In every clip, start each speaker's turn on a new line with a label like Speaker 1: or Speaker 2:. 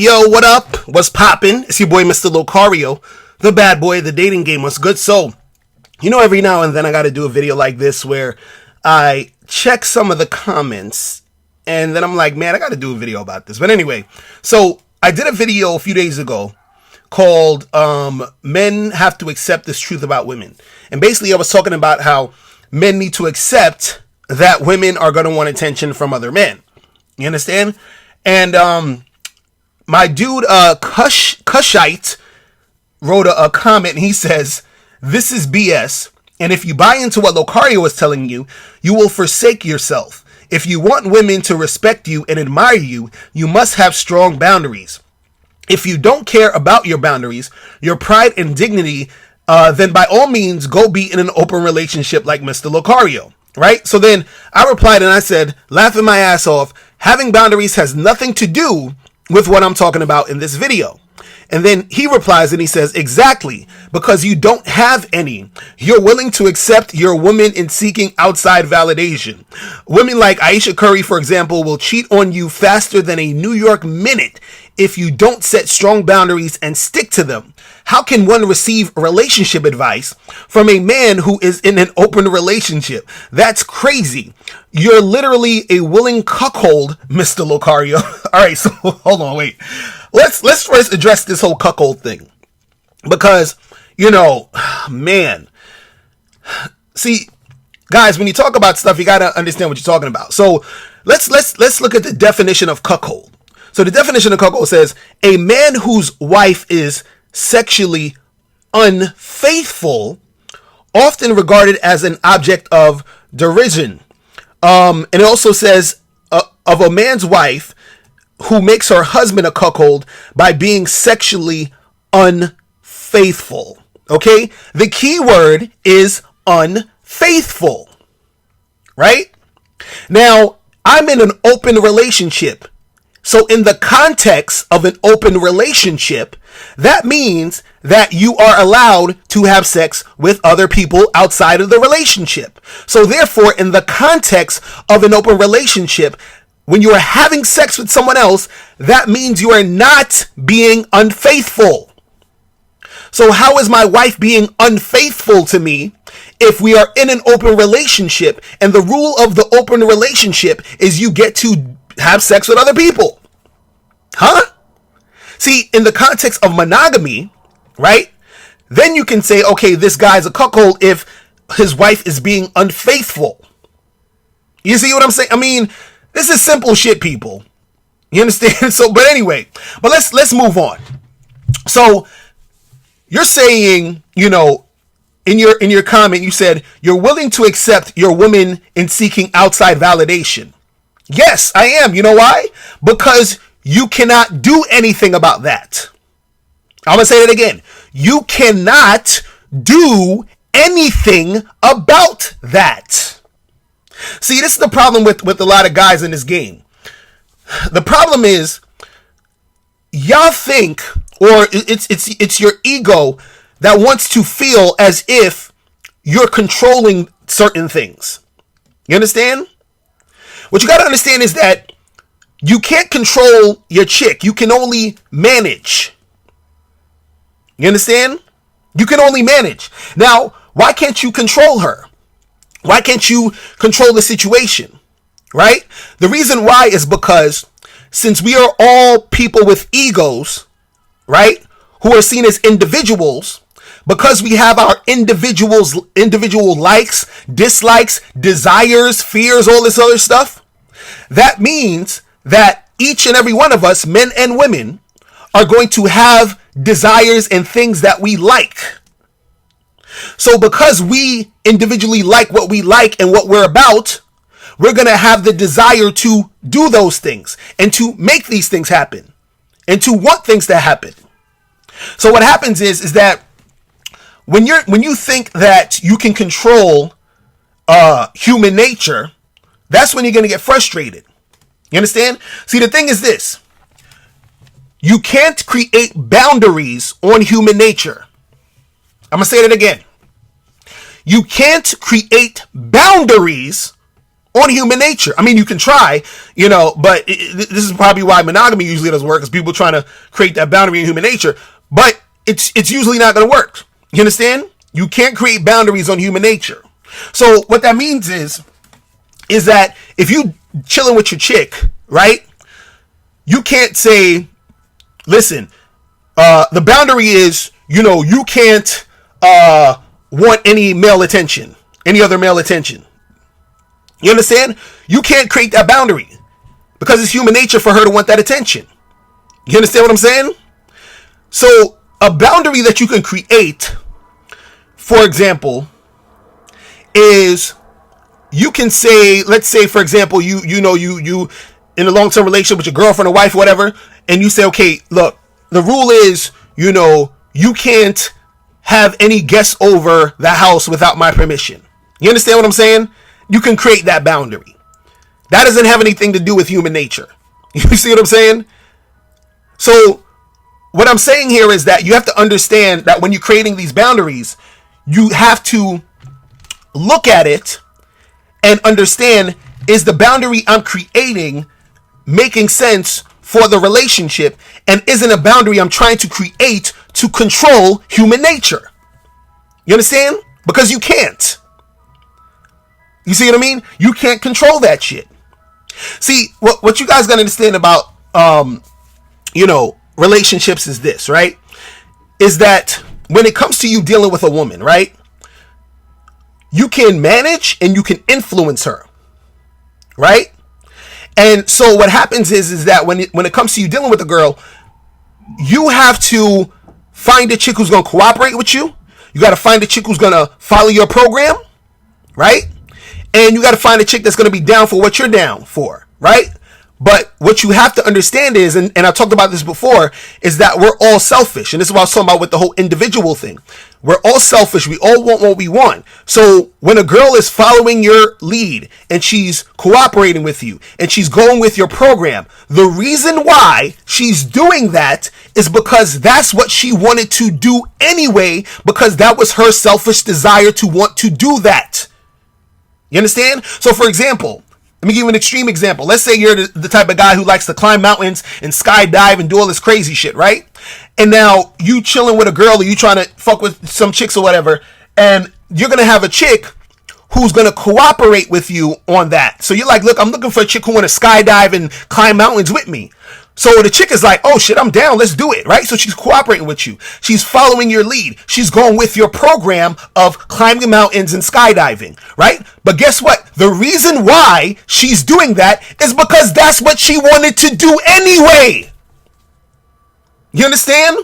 Speaker 1: Yo, what up? What's poppin'? It's your boy, Mr. Locario, the bad boy of the dating game. What's good? So, every now and then I gotta do a video like this where I check some of the comments and then I'm like, man, I gotta do a video about this. But anyway, so I did a video a few days ago called Men Have to Accept This Truth About Women. And basically I was talking about how men need to accept that women are gonna want attention from other men. You understand? And my dude, Cushite, wrote a comment, and he says, "This is BS, and if you buy into what Locario is telling you, you will forsake yourself. If you want women to respect you and admire you, you must have strong boundaries. If you don't care about your boundaries, your pride and dignity, then by all means, go be in an open relationship like Mr. Locario." Right? So then I replied and I said, laughing my ass off, having boundaries has nothing to do with what I'm talking about in this video. And then he replies and he says, exactly, because you don't have any. You're willing to accept your woman in seeking outside validation. Women like Aisha Curry, for example, will cheat on you faster than a New York minute if you don't set strong boundaries and stick to them. How can one receive relationship advice from a man who is in an open relationship? That's crazy. You're literally a willing cuckold, Mr. Locario. All right, so hold on, wait. Let's first address this whole cuckold thing, because man, see, guys, when you talk about stuff, you gotta understand what you're talking about. So let's look at the definition of cuckold. So the definition of cuckold says a man whose wife is sexually unfaithful, often regarded as an object of derision. And it also says of a man's wife who makes her husband a cuckold by being sexually unfaithful. Okay? The key word is unfaithful. Right? Now, I'm in an open relationship. So in the context of an open relationship, that means that you are allowed to have sex with other people outside of the relationship. So therefore, in the context of an open relationship, when you are having sex with someone else, that means you are not being unfaithful. So how is my wife being unfaithful to me if we are in an open relationship and the rule of the open relationship is you get to have sex with other people? Huh? See, in the context of monogamy, right? Then you can say, okay, this guy's a cuckold if his wife is being unfaithful. You see what I'm saying? I mean, this is simple shit, people. You understand? So, but anyway, but let's move on. So you're saying, in your comment, you said you're willing to accept your woman in seeking outside validation. Yes, I am. You know why? Because you cannot do anything about that. I'm going to say it again. You cannot do anything about that. See, this is the problem with a lot of guys in this game. The problem is, y'all think, or it's your ego that wants to feel as if you're controlling certain things. You understand? What you got to understand is that you can't control your chick. You can only manage. You understand? You can only manage. Now, why can't you control her? Why can't you control the situation? Right? The reason why is because since we are all people with egos, right, who are seen as individuals, because we have our individual likes, dislikes, desires, fears, all this other stuff, that means that each and every one of us, men and women, are going to have desires and things that we like. So because we individually like what we like and what we're about, we're going to have the desire to do those things and to make these things happen and to want things to happen. So what happens is that when you think that you can control human nature, that's when you're going to get frustrated. You understand? See, the thing is this. You can't create boundaries on human nature. I'm going to say that again. You can't create boundaries on human nature. I mean, you can try, but this is probably why monogamy usually doesn't work, because people trying to create that boundary in human nature, but it's usually not going to work. You understand? You can't create boundaries on human nature. So what that means is that if you chilling with your chick, right, you can't say, listen, the boundary is, you can't want any male attention, any other male attention. You understand? You can't create that boundary because it's human nature for her to want that attention. You understand what I'm saying? So a boundary that you can create, for example, is you can say, let's say, for example, you in a long-term relationship with your girlfriend or wife or whatever, and you say, okay, look, the rule is, you can't have any guests over the house without my permission. You understand what I'm saying? You can create that boundary. That doesn't have anything to do with human nature. You see what I'm saying? So what I'm saying here is that you have to understand that when you're creating these boundaries, you have to look at it and understand, is the boundary I'm creating making sense for the relationship, and isn't a boundary I'm trying to create to control human nature? You understand? Because you can't. You see what I mean? You can't control that shit. See, what you guys gotta understand about relationships is this, right? Is that when it comes to you dealing with a woman, right, you can manage and you can influence her, right? And so what happens is that when it comes to you dealing with a girl, you have to find a chick who's gonna cooperate with you. You got to find a chick who's gonna follow your program, right? And you got to find a chick that's going to be down for what you're down for, right? But what you have to understand is, and I talked about this before, is that we're all selfish. And this is what I was talking about with the whole individual thing. We're all selfish. We all want what we want. So when a girl is following your lead and she's cooperating with you and she's going with your program, the reason why she's doing that is because that's what she wanted to do anyway, because that was her selfish desire to want to do that. You understand? So for example, let me give you an extreme example. Let's say you're the type of guy who likes to climb mountains and skydive and do all this crazy shit, right? And now you chilling with a girl, or you trying to fuck with some chicks or whatever, and you're going to have a chick who's going to cooperate with you on that. So you're like, look, I'm looking for a chick who want to skydive and climb mountains with me. So the chick is like, oh shit, I'm down, let's do it, right? So she's cooperating with you. She's following your lead. She's going with your program of climbing mountains and skydiving, right? But guess what? The reason why she's doing that is because that's what she wanted to do anyway. You understand?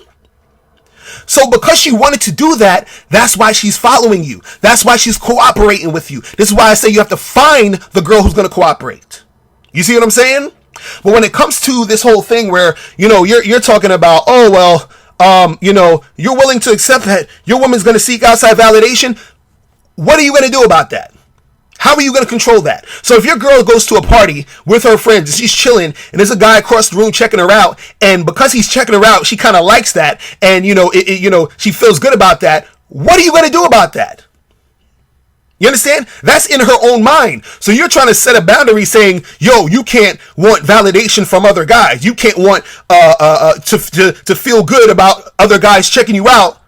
Speaker 1: So because she wanted to do that, that's why she's following you. That's why she's cooperating with you. This is why I say you have to find the girl who's going to cooperate. You see what I'm saying? But when it comes to this whole thing where, you're talking about, oh, well, you're willing to accept that your woman's going to seek outside validation. What are you going to do about that? How are you going to control that? So if your girl goes to a party with her friends and she's chilling and there's a guy across the room checking her out, and because he's checking her out, she kind of likes that, and, she feels good about that. What are you going to do about that? You understand? That's in her own mind. So you're trying to set a boundary saying, yo, you can't want validation from other guys. You can't want to feel good about other guys checking you out.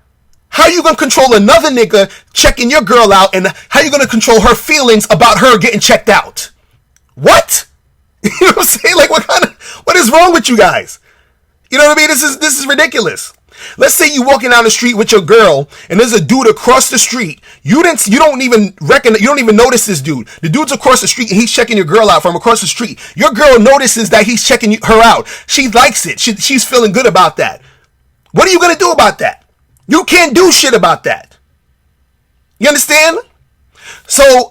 Speaker 1: How are you going to control another nigga checking your girl out, and how are you going to control her feelings about her getting checked out? What? You know what I'm saying? Like, what is wrong with you guys? You know what I mean? This is ridiculous. Let's say you walking down the street with your girl and there's a dude across the street. You don't even notice this dude. The dude's across the street and he's checking your girl out from across the street. Your girl notices that he's checking her out. She likes it. She's feeling good about that. What are you going to do about that? You can't do shit about that. You understand? So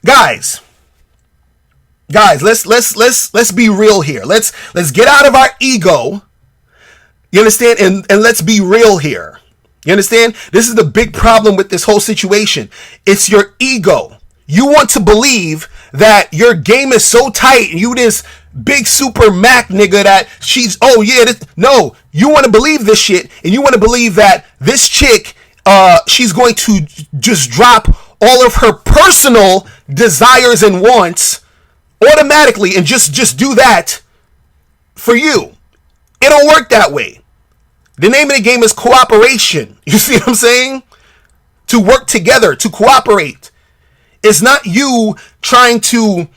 Speaker 1: guys, let's be real here. Let's get out of our ego. You understand? And let's be real here. You understand? This is the big problem with this whole situation. It's your ego. You want to believe that your game is so tight and you this big super Mac nigga that she's, oh yeah, no, you want to believe this shit, and you want to believe that this chick, she's going to just drop all of her personal desires and wants automatically and just do that for you. It don't work that way. The name of the game is cooperation. You see what I'm saying? To work together, to cooperate. It's not you trying to,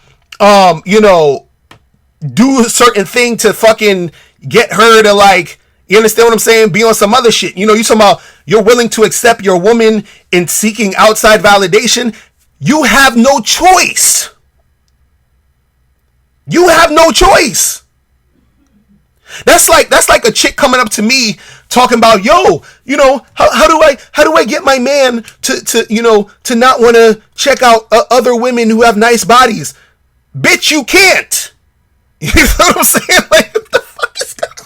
Speaker 1: do a certain thing to fucking get her to, like, you understand what I'm saying? Be on some other shit. You talking about you're willing to accept your woman in seeking outside validation. You have no choice. You have no choice. That's like a chick coming up to me talking about, yo, how do I get my man to not want to check out other women who have nice bodies? Bitch, you can't. You know what I'm saying? Like, what the fuck is going on?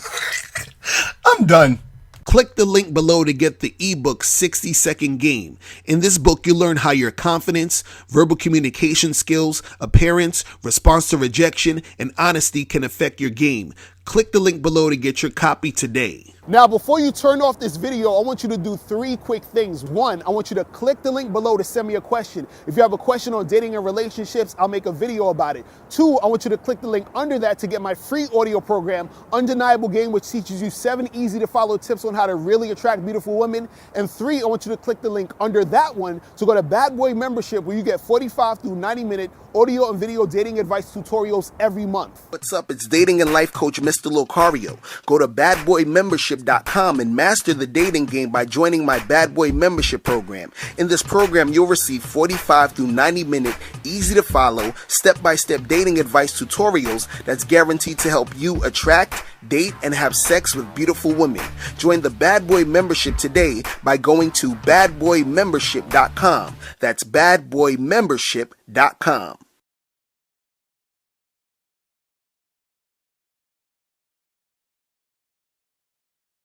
Speaker 1: I'm done. Click the link below to get the ebook 60-Second Game. In this book, you learn how your confidence, verbal communication skills, appearance, response to rejection, and honesty can affect your game. Click the link below to get your copy today. Now, before you turn off this video, I want you to do 3 quick things. 1, I want you to click the link below to send me a question. If you have a question on dating and relationships, I'll make a video about it. 2, I want you to click the link under that to get my free audio program, Undeniable Game, which teaches you 7 easy to follow tips on how to really attract beautiful women. And 3, I want you to click the link under that one to go to Bad Boy Membership, where you get 45 through 90-minute audio and video dating advice tutorials every month. What's up? It's dating and life coach Mr. Locario. Go to badboymembership.com and master the dating game by joining my Bad Boy Membership program. In this program, you'll receive 45 through 90-minute, easy to follow, step-by-step dating advice tutorials that's guaranteed to help you attract, date, and have sex with beautiful women. Join the Bad Boy Membership today by going to badboymembership.com. That's badboymembership.com.